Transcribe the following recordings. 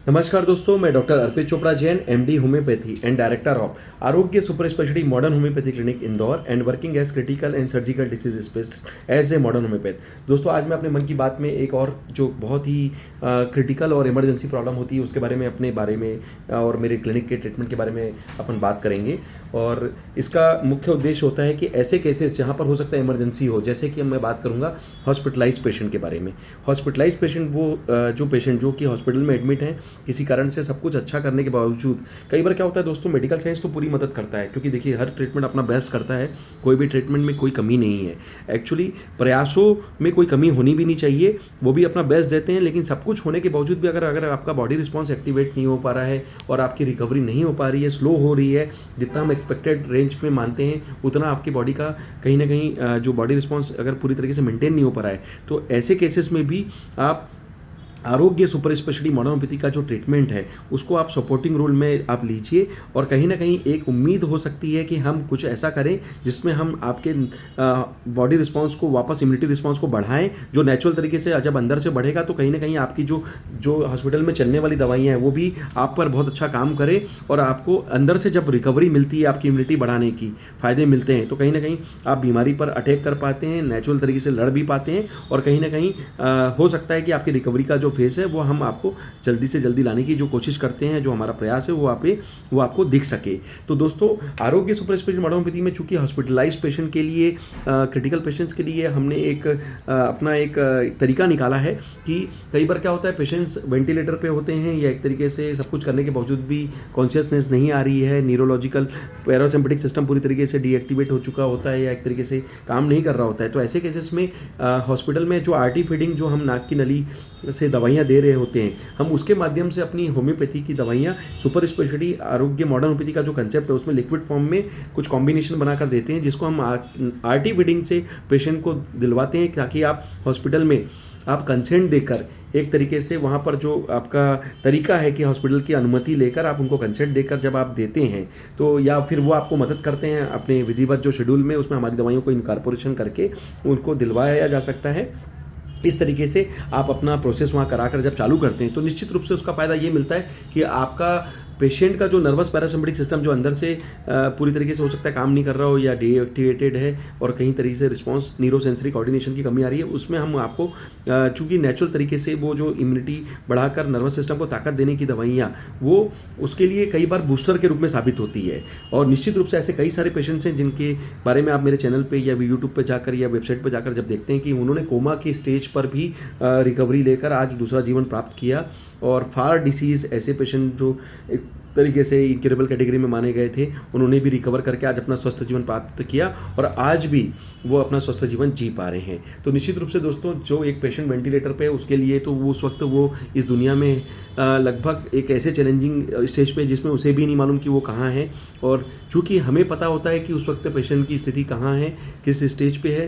नमस्कार दोस्तों, मैं doctor Arpit Chopra Jain, MD homeopathy and director of Arogya super speciality modern homeopathy clinic Indore and working as critical and surgical disease specialist as a modern homeopath. दोस्तों, आज मैं अपने मन की बात में एक और जो बहुत ही क्रिटिकल और इमरजेंसी प्रॉब्लम होती है उसके बारे में, अपने बारे में और मेरे क्लिनिक के ट्रीटमेंट के बारे में अपन बात करेंगे। और इसका मुख्य उद्देश्य होता है कि ऐसे केसेस जहाँ पर हो सकता है इमरजेंसी हो, जैसे कि मैं बात करूँगा हॉस्पिटलाइज पेशेंट के बारे में। हॉस्पिटलाइज पेशेंट वो जो पेशेंट जो कि हॉस्पिटल में एडमिट हैं, किसी कारण से सब कुछ अच्छा करने के बावजूद। कई बार क्या होता है दोस्तों, मेडिकल साइंस तो पूरी मदद करता है, क्योंकि देखिए हर ट्रीटमेंट अपना बेस्ट करता है, कोई भी ट्रीटमेंट में कोई कमी नहीं है। एक्चुअली प्रयासों में कोई कमी होनी भी नहीं चाहिए, वो भी अपना बेस्ट देते हैं। लेकिन सब कुछ होने के बावजूद भी अगर आपका बॉडी रिस्पॉन्स एक्टिवेट नहीं हो पा रहा है और आपकी रिकवरी नहीं हो पा रही है, स्लो हो रही है, जितना हम एक्सपेक्टेड रेंज में मानते हैं उतना आपकी बॉडी का कहीं ना कहीं जो बॉडी रिस्पॉन्स अगर पूरी तरीके से मेंटेन नहीं हो पा रहा है, तो ऐसे केसेस में भी आप आरोग्य सुपर स्पेशलिटी मॉडर्न होम्योपैथी का जो ट्रीटमेंट है उसको आप सपोर्टिंग रोल में आप लीजिए। और कहीं ना कहीं एक उम्मीद हो सकती है कि हम कुछ ऐसा करें जिसमें हम आपके बॉडी रिस्पांस को वापस, इम्यूनिटी रिस्पांस को बढ़ाएं, जो नेचुरल तरीके से जब अंदर से बढ़ेगा तो कहीं ना कहीं आपकी जो हॉस्पिटल में चलने वाली दवाइयाँ हैं वो भी आप पर बहुत अच्छा काम करें। और आपको अंदर से जब रिकवरी मिलती है, आपकी इम्यूनिटी बढ़ाने की फ़ायदे मिलते हैं, तो कहीं ना कहीं आप बीमारी पर अटैक कर पाते हैं, नेचुरल तरीके से लड़ भी पाते हैं। और कहीं ना कहीं हो सकता है कि आपकी रिकवरी का जो फेस है वो हम आपको जल्दी से जल्दी लाने की जो कोशिश करते हैं, जो हमारा प्रयास है वो आपको दिख सके। तो दोस्तों, आरोग्य सुपर स्पेशलिटी मॉडर्न होम्योपैथी में चूंकि हॉस्पिटलाइज पेशेंट के लिए, क्रिटिकल पेशेंट्स के लिए हमने अपना एक तरीका निकाला है कि कई बार क्या होता है, पेशेंट्स वेंटिलेटर पे होते हैं या एक तरीके से सब कुछ करने के बावजूद भी कॉन्शियसनेस नहीं आ रही है, न्यूरोलॉजिकल पैरासिम्पैथिक सिस्टम पूरी तरीके से डीएक्टिवेट हो चुका होता है या एक तरीके से काम नहीं कर रहा होता है। तो ऐसे केसेस में हॉस्पिटल में जो आरटी फीडिंग, जो हम नाक की नली से दवाइयाँ दे रहे होते हैं, हम उसके माध्यम से अपनी होम्योपैथी की दवाइयाँ, सुपर स्पेशलिटी आरोग्य मॉडर्न होम्योपैथी का जो कंसेप्ट है उसमें लिक्विड फॉर्म में कुछ कॉम्बिनेशन बनाकर देते हैं, जिसको हम आरटी फीडिंग से पेशेंट को दिलवाते हैं, ताकि आप हॉस्पिटल में आप कंसेंट देकर एक तरीके से वहाँ पर जो आपका तरीका है कि हॉस्पिटल की अनुमति लेकर आप उनको कंसेंट देकर जब आप देते हैं, तो या फिर वो आपको मदद करते हैं अपने विधिवत जो शेड्यूल में, उसमें हमारी दवाइयों को इनकॉर्पोरेशन करके उनको दिलवाया जा सकता है। इस तरीके से आप अपना प्रोसेस वहाँ कराकर जब चालू करते हैं तो निश्चित रूप से उसका फ़ायदा ये मिलता है कि आपका पेशेंट का जो नर्वस पैरासिम्पैथिक सिस्टम जो अंदर से पूरी तरीके से हो सकता है काम नहीं कर रहा हो या डीएक्टिवेटेड है और कहीं तरीके से रिस्पांस न्यूरो सेंसरी कोऑर्डिनेशन की कमी आ रही है, उसमें हम आपको चूंकि नेचुरल तरीके से वो जो इम्यूनिटी बढ़ाकर नर्वस सिस्टम को ताकत देने की दवाइयाँ, वो उसके लिए कई बार बूस्टर के रूप में साबित होती है। और निश्चित रूप से ऐसे कई सारे पेशेंट्स हैं जिनके बारे में आप मेरे चैनल पर या यूट्यूब पर जाकर या वेबसाइट पर जाकर जब देखते हैं कि उन्होंने कोमा के स्टेज पर भी रिकवरी लेकर आज दूसरा जीवन प्राप्त किया। और फार डिसीज़ ऐसे पेशेंट जो एक तरीके से इनक्यूरेबल कैटेगरी में माने गए थे, उन्होंने भी रिकवर करके आज अपना स्वस्थ जीवन प्राप्त किया और आज भी वो अपना स्वस्थ जीवन जी पा रहे हैं। तो निश्चित रूप से दोस्तों, जो एक पेशेंट वेंटिलेटर पे, उसके लिए तो वो उस वक्त वो इस दुनिया में लगभग एक ऐसे चैलेंजिंग स्टेज पे जिसमें उसे भी नहीं मालूम कि वो कहाँ है। और चूँकि हमें पता होता है कि उस वक्त पेशेंट की स्थिति कहाँ है, किस स्टेज पे है,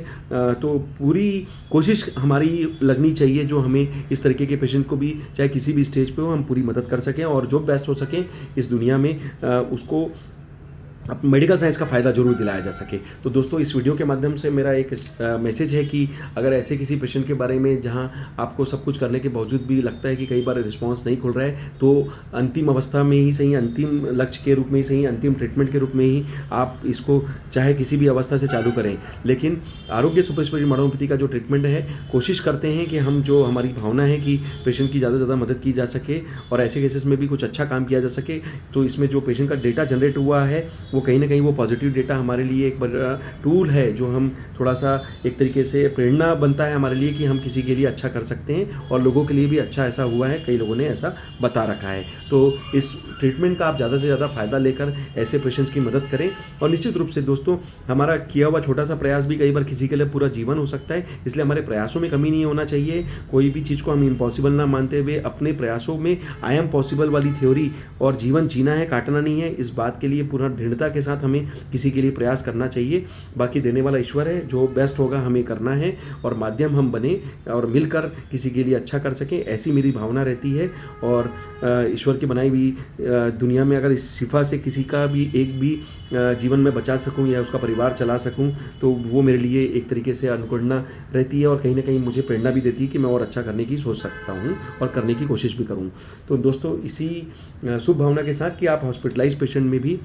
तो पूरी कोशिश हमारी लगनी चाहिए जो हमें इस तरीके के पेशेंट को भी, चाहे किसी भी स्टेज पे हो, हम पूरी मदद कर सकें और जो बेस्ट हो सके इस दुनिया में उसको मेडिकल साइंस का फ़ायदा जरूर दिलाया जा सके। तो दोस्तों, इस वीडियो के माध्यम से मेरा एक मैसेज है कि अगर ऐसे किसी पेशेंट के बारे में जहां आपको सब कुछ करने के बावजूद भी लगता है कि कई बार रिस्पांस नहीं खुल रहा है, तो अंतिम अवस्था में ही सही, अंतिम लक्ष्य के रूप में ही सही, अंतिम ट्रीटमेंट के रूप में ही आप इसको चाहे किसी भी अवस्था से चालू करें। लेकिन आरोग्य सुपर स्पेशलिटी मॉडर्न होम्योपैथी का जो ट्रीटमेंट है, कोशिश करते हैं कि हम, जो हमारी भावना है कि पेशेंट की ज़्यादा से ज़्यादा मदद की जा सके और ऐसे केसेस में भी कुछ अच्छा काम किया जा सके। तो इसमें जो पेशेंट का डेटा जनरेट हुआ है वो कहीं ना कहीं वो पॉजिटिव डेटा हमारे लिए एक बड़ा टूल है, जो हम थोड़ा सा एक तरीके से प्रेरणा बनता है हमारे लिए कि हम किसी के लिए अच्छा कर सकते हैं और लोगों के लिए भी अच्छा ऐसा हुआ है, कई लोगों ने ऐसा बता रखा है। तो इस ट्रीटमेंट का आप ज़्यादा से ज़्यादा फ़ायदा लेकर ऐसे पेशेंट्स की मदद करें। और निश्चित रूप से दोस्तों, हमारा किया हुआ छोटा सा प्रयास भी कई बार किसी के लिए पूरा जीवन हो सकता है, इसलिए हमारे प्रयासों में कमी नहीं होना चाहिए। कोई भी चीज़ को हम इम्पॉसिबल ना मानते हुए अपने प्रयासों में आई एम पॉसिबल वाली थ्योरी और जीवन जीना है, काटना नहीं है, इस बात के लिए पूरा दृढ़ता दृढ़ता के साथ हमें किसी के लिए प्रयास करना चाहिए। बाकी देने वाला ईश्वर है, जो बेस्ट होगा हमें करना है और माध्यम हम बने और मिलकर किसी के लिए अच्छा कर सकें, ऐसी मेरी भावना रहती है। और ईश्वर की बनाई हुई दुनिया में अगर इस शिफा से किसी का भी एक भी जीवन में बचा सकूं या उसका परिवार चला सकूं तो वो मेरे लिए एक तरीके से अनुकरणा रहती है और कहीं ना कहीं मुझे प्रेरणा भी देती है कि मैं और अच्छा करने की सोच सकता हूं और करने की कोशिश भी करूं। तो दोस्तों इसी शुभ भावना के साथ कि आप हॉस्पिटलाइज पेशेंट में भी,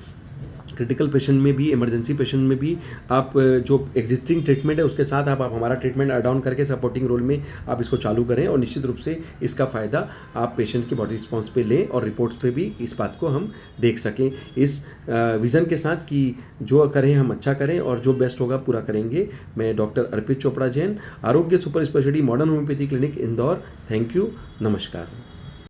क्रिटिकल पेशेंट में भी, इमरजेंसी पेशेंट में भी आप जो एग्जिस्टिंग ट्रीटमेंट है उसके साथ आप हमारा ट्रीटमेंट ऐड ऑन करके सपोर्टिंग रोल में आप इसको चालू करें और निश्चित रूप से इसका फ़ायदा आप पेशेंट की बॉडी रिस्पॉन्स पे लें और रिपोर्ट्स पे भी इस बात को हम देख सकें, इस विज़न के साथ कि जो करें हम अच्छा करें और जो बेस्ट होगा पूरा करेंगे। मैं डॉक्टर अर्पित चोपड़ा जैन, आरोग्य super speciality modern homeopathy clinic Indore. Thank you, नमस्कार।